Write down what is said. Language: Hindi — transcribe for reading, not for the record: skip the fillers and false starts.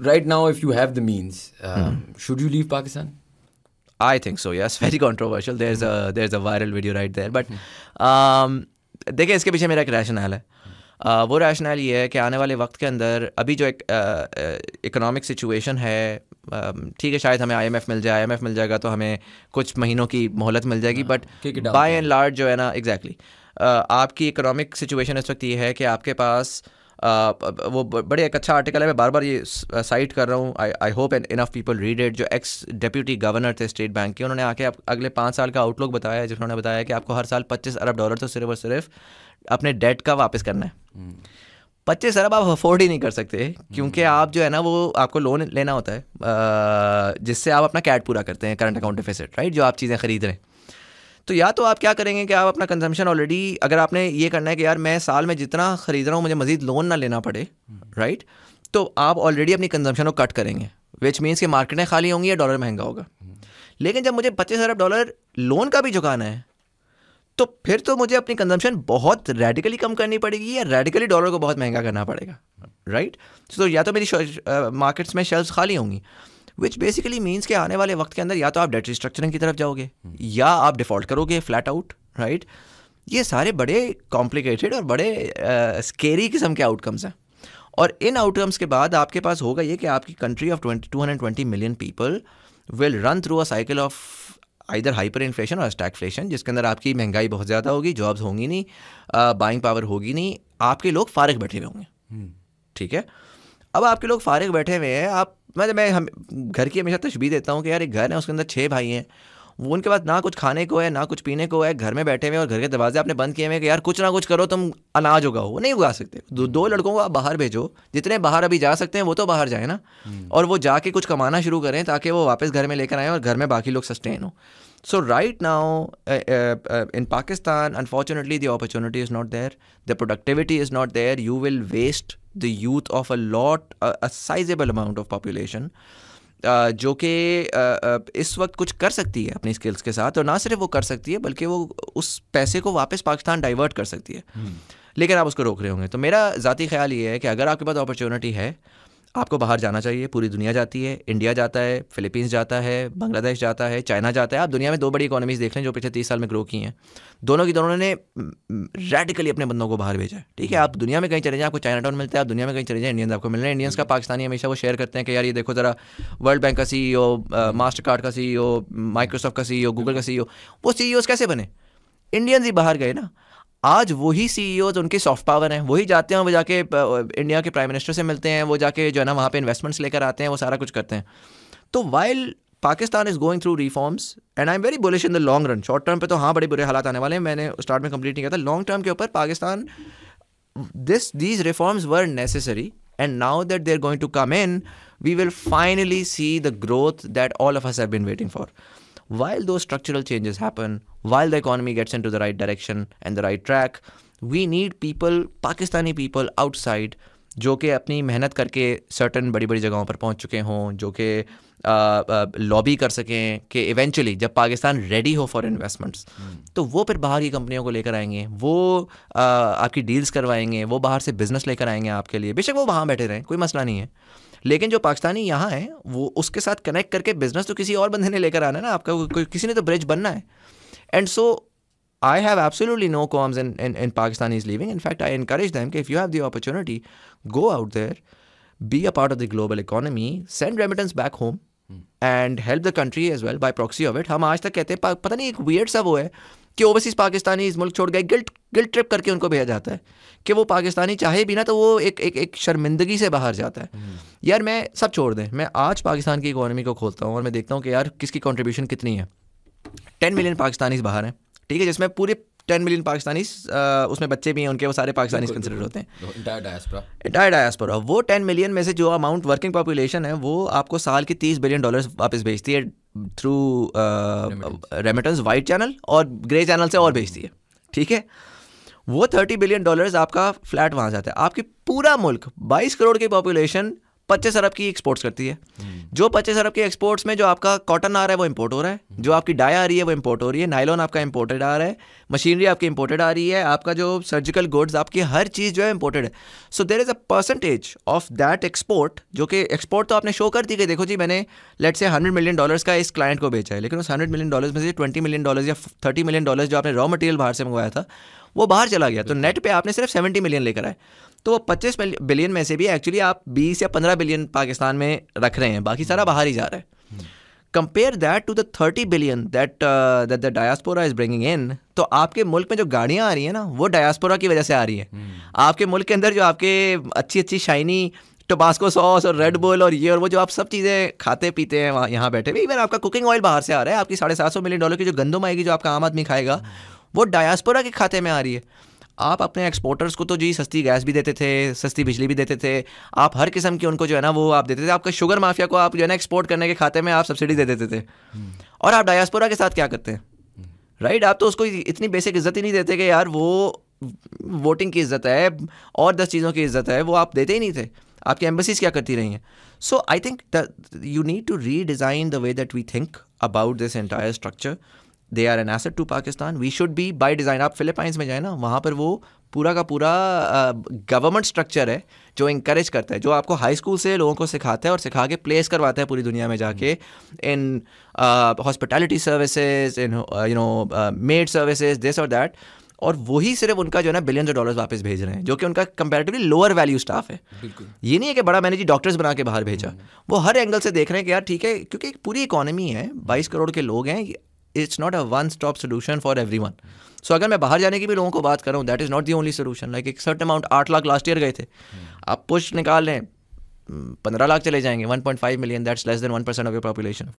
right now, if you have the means, should you leave Pakistan? I think so, yes. Very controversial. There's a viral video right there. But देखिए, इसके पीछे मेरा एक रैशनल है. वो रैशनल ये है कि आने वाले वक्त के अंदर अभी जो एक इकोनॉमिक सिचुएशन है, ठीक है, शायद हमें IMF मिल जाएगा तो हमें कुछ महीनों की मोहलत मिल जाएगी. बट बाय एंड लार्ज जो है ना, एग्जैक्टली आपकी इकोनॉमिक सिचुएशन इस वक्त ये है कि आपके पास वो बड़े एक अच्छा आर्टिकल है, मैं बार बार ये साइट कर रहा हूँ, I hope enough people read it, जो एक्स डेप्यूटी गवर्नर थे स्टेट बैंक के, उन्होंने आके अगले 5 साल का आउटलुक बताया है, जिन्होंने बताया कि आपको हर साल $25 अरब तो सिर्फ और सिर्फ अपने डेट का वापस करना है. 25 अरब आप अफोर्ड ही नहीं कर सकते, क्योंकि आप जो है ना, वो आपको लोन लेना होता है जिससे आप अपना कैट पूरा करते हैं, करंट अकाउंट डेफिसिट, राइट, जो आप चीज़ें खरीद रहे हैं. तो या तो आप क्या करेंगे कि आप अपना कंजम्पशन ऑलरेडी, अगर आपने ये करना है कि यार मैं साल में जितना ख़रीद रहा हूँ मुझे मज़ीद लोन ना लेना पड़े, राइट, तो आप ऑलरेडी अपनी कंजम्पशन को कट करेंगे, विच मीन्स कि मार्केटें खाली होंगी या डॉलर महंगा होगा. लेकिन जब मुझे $25 अरब लोन का भी चुकाना है, तो फिर तो मुझे अपनी कंजम्पशन बहुत रेडिकली कम करनी पड़ेगी या रेडिकली डॉलर को बहुत महंगा करना पड़ेगा, राइट. तो या तो मेरी मार्केट्स में शेल्फ्स खाली होंगी, विच बेसिकली मीन्स कि आने वाले वक्त के अंदर या तो आप डेट रिस्ट्रक्चरिंग की तरफ जाओगे या आप डिफ़ॉल्ट करोगे फ्लैट आउट, राइट. ये सारे बड़े कॉम्प्लिकेटेड और बड़े स्केरी किस्म के आउटकम्स हैं. और इन आउटकम्स के बाद आपके पास होगा ये कि आपकी country of 220 million people will run through a cycle of either hyper inflation और स्टैगफ्लेशन, जिसके अंदर आपकी महंगाई बहुत ज़्यादा होगी, जॉब्स होंगी नहीं, बाइंग पावर होगी नहीं, आपके लोग फारिग बैठे हुए होंगे. ठीक है, अब आपके लोग फारिग बैठे हुए हैं. आप मैं घर की हमेशा तशबीह देता हूँ कि यार एक घर है, उसके अंदर 6 भाई हैं, वो उनके पास ना कुछ खाने को है ना कुछ पीने को है, घर में बैठे हुए और घर के दरवाजे आपने बंद किए हुए कि यार कुछ ना कुछ करो, तुम अनाज उगाओ. वो नहीं उगा सकते. 2 लड़कों को आप बाहर भेजो, जितने बाहर अभी जा सकते हैं वो तो बाहर जाए ना, और वो जाके कुछ कमाना शुरू करें ताकि वो वापस घर में लेकर आएँ और घर में बाकी लोग सस्टेन हो. So right now in Pakistan, unfortunately, the opportunity is not there. The productivity is not there. You will waste the youth of a sizable amount of population, जो कि इस वक्त कुछ कर सकती है अपनी स्किल्स के साथ, और ना सिर्फ वो कर सकती है बल्कि वो उस पैसे को वापस पाकिस्तान डाइवर्ट कर सकती है. लेकिन आप उसको रोक रहे होंगे. तो मेरा ज़ाती ख्याल ये है कि अगर आपके पास अपॉर्चुनिटी है, आपको बाहर जाना चाहिए. पूरी दुनिया जाती है, इंडिया जाता है, फिलीपींस जाता है, बांग्लादेश जाता है, चाइना जाता है. आप दुनिया में 2 बड़ी इकोनॉमीज़ देख लें जो पिछले 30 साल में ग्रो की हैं. दोनों ने रेडिकली अपने बंदों को बाहर भेजा है. ठीक है, आप दुनिया में कहीं चले जाएं, आपको चाइना टाउन मिलता है, आप दुनिया में कहीं चले जाएं, इंडियंस आपको मिल रहे हैं. इंडियंस का पाकिस्तानी हमेशा वो शेयर करते हैं कि यार ये देखो ज़रा, वर्ल्ड बैंक का CEO, मास्टर कार्ड का CEO, माइक्रोसॉफ्ट का CEO, गूगल का CEO, वो CEOs कैसे बने? इंडियंस ही बाहर गए ना. आज वही CEOs, उनकी सॉफ्ट पावर हैं, वही जाते हैं, वो जाके इंडिया के प्राइम मिनिस्टर से मिलते हैं, वो जाके जो है ना वहाँ पे इन्वेस्टमेंट्स लेकर आते हैं, वो सारा कुछ करते हैं. तो while Pakistan is going through reforms and I am very bullish in the long run. Short term पे तो हाँ बड़े बुरे हालात आने वाले हैं, मैंने स्टार्ट में कंप्लीट नहीं किया था. लॉन्ग टर्म के ऊपर Pakistan, these reforms were necessary, and now that they're going to come in, we will finally see the growth that all of us have been waiting for. While those structural changes happen, while the economy gets into the right direction and the right track, we need people, Pakistani people outside, जो कि अपनी मेहनत करके सर्टन बड़ी बड़ी जगहों पर पहुंच चुके हों, जो कि लॉबी कर सकें कि इवेंचुअली जब पाकिस्तान रेडी हो फॉर इन्वेस्टमेंट्स, तो वो फिर बाहर की कंपनियों को लेकर आएंगे, वो आपकी डील्स करवाएंगे, वो बाहर से बिजनेस लेकर आएंगे आपके लिए. बेशक वो वहाँ बैठे रहें, कोई मसला नहीं है, लेकिन जो पाकिस्तानी यहाँ हैं वो उसके साथ कनेक्ट करके बिजनेस तो किसी और बंदे ने लेकर आना है ना, आपका किसी ने तो ब्रिज बनना है. And so I have absolutely no qualms in Pakistanis leaving. In fact, I encourage them that if you have the opportunity, go out there, be a part of the global economy, send remittance back home and help the country as well by proxy of it. हम आज तक कहते हैं, पता नहीं एक weird सा वो है कि ओवरसीज़ पाकिस्तानी इस मुल्क छोड़ गए, गिल्ट ट्रिप करके उनको भेजा जाता है कि वो पाकिस्तानी चाहे भी ना तो वो एक शर्मिंदगी से बाहर जाता है. यार मैं सब छोड़ दें, मैं आज पाकिस्तान की इकोनॉमी को खोलता हूँ और मैं देखता हूँ कि यार किसकी कंट्रीब्यूशन कितनी है. 10 मिलियन पाकिस्तानीज बाहर हैं, ठीक है, जिसमें पूरे 10 मिलियन पाकिस्तानीज, उसमें बच्चे भी हैं उनके, वो सारे पाकिस्तानीज कंसिडर होते हैं, इंटायर डायस्पोरा. वो 10 मिलियन में से जो अमाउंट वर्किंग पॉपुलेशन है वो आपको साल के $30 बिलियन वापस भेजती है थ्रू रेमिटेंस, वाइट चैनल और ग्रे चैनल से और भेजती है. ठीक है, वो $30 बिलियन आपका फ्लैट वहाँ जाता है. आपकी पूरा मुल्क 22 करोड़ की पॉपुलेशन 25 अरब की एक्सपोर्ट्स करती है। जो 25 अरब के एक्सपोर्ट्स में जो आपका कॉटन आ रहा है वो इंपोर्ट हो रहा है, जो आपकी डाई आ रही है वो इंपोर्ट हो रही है, नाइलॉन आपका इंपोर्टेड आ रहा है, मशीनरी आपकी इंपोर्टेड आ रही है, आपका जो सर्जिकल गुड्स आपकी हर चीज़ जो है इंपोर्टेड है। So there is a percentage of that export, जो कि एक्सपोर्ट तो आपने शो कर दी कि देखो जी मैंने लेट्स से $100 मिलियन का इस क्लाइंट को बेचा है, लेकिन उस $100 मिलियन में से $20 मिलियन या $30 मिलियन जो आपने रॉ मटेरियल बाहर से मंगवाया था वो बाहर चला गया, तो नेट पे आपने सिर्फ 70 मिलियन लेकर आए। तो वो 25 बिलियन में से भी एक्चुअली आप 20 या 15 बिलियन पाकिस्तान में रख रहे हैं, बाकी सारा बाहर ही जा रहा है। Compare that to the 30 billion that the diaspora is bringing in. तो आपके मुल्क में जो गाड़ियाँ आ रही हैं ना वो डायस्पोरा की वजह से आ रही है। आपके मुल्क के अंदर जो आपके अच्छी अच्छी शाइनी टोबास्को सॉस और रेड बुल और ये और वो जो आप सब चीज़ें खाते पीते हैं वहाँ यहाँ बैठे हुए, इवन आपका कुकिंग ऑयल बाहर से आ रहा है, आपकी $750 मिलियन की जो गंदम आएगी जो आपका आम आदमी खाएगा वो डायस्पोरा के खाते में आ रही है। आप अपने एक्सपोर्टर्स को तो जी सस्ती गैस भी देते थे, सस्ती बिजली भी देते थे, आप हर किस्म की उनको जो है ना वो आप देते थे। आपका शुगर माफिया को आप जो है ना एक्सपोर्ट करने के खाते में आप सब्सिडी दे देते थे। और आप डायस्पोरा के साथ क्या करते हैं, राइट? आप तो उसको इतनी बेसिक इज्जत ही नहीं देते कि यार वो वोटिंग की इज्जत है और 10 चीज़ों की इज्जत है, वो आप देते ही नहीं थे। आपकी एम्बेसीज क्या करती रही हैं? So I think you need to redesign the way that we think about this entire structure. They are an asset to Pakistan, we should be by design. आप फिलीपाइंस में जाए ना, वहाँ पर वो पूरा का पूरा गवर्नमेंट स्ट्रक्चर है जो इंकरेज करता है, जो आपको हाई स्कूल से लोगों को सिखाता है और सिखा के प्लेस करवाता है पूरी दुनिया में जाके in hospitality services, in you know made services, this और दैट। और वही सिर्फ उनका जो है ना $बिलियंस ऑफ डॉलर्स वापस भेज रहे हैं, जो कि उनका कंपैरेटिवली लोअर वैल्यू स्टाफ है। ये नहीं है कि बड़ा मैंने जी डॉक्टर्स बना के बाहर भेजा, वो हर एंगल से देख रहे हैं कि यार ठीक है, क्योंकि एक पूरी इकोनॉमी है, 22 करोड़ के लोग हैं, it's not a one stop solution for everyone. So अगर मैं बाहर जाने की भी लोगों को बात कर रहा हूँ, that is not the only solution. Like एक certain amount 8 lakh last year गए थे, आप पुश निकाल लें 15 लाख चले जाएंगे, 1.5 million, that's less than 1% of your population.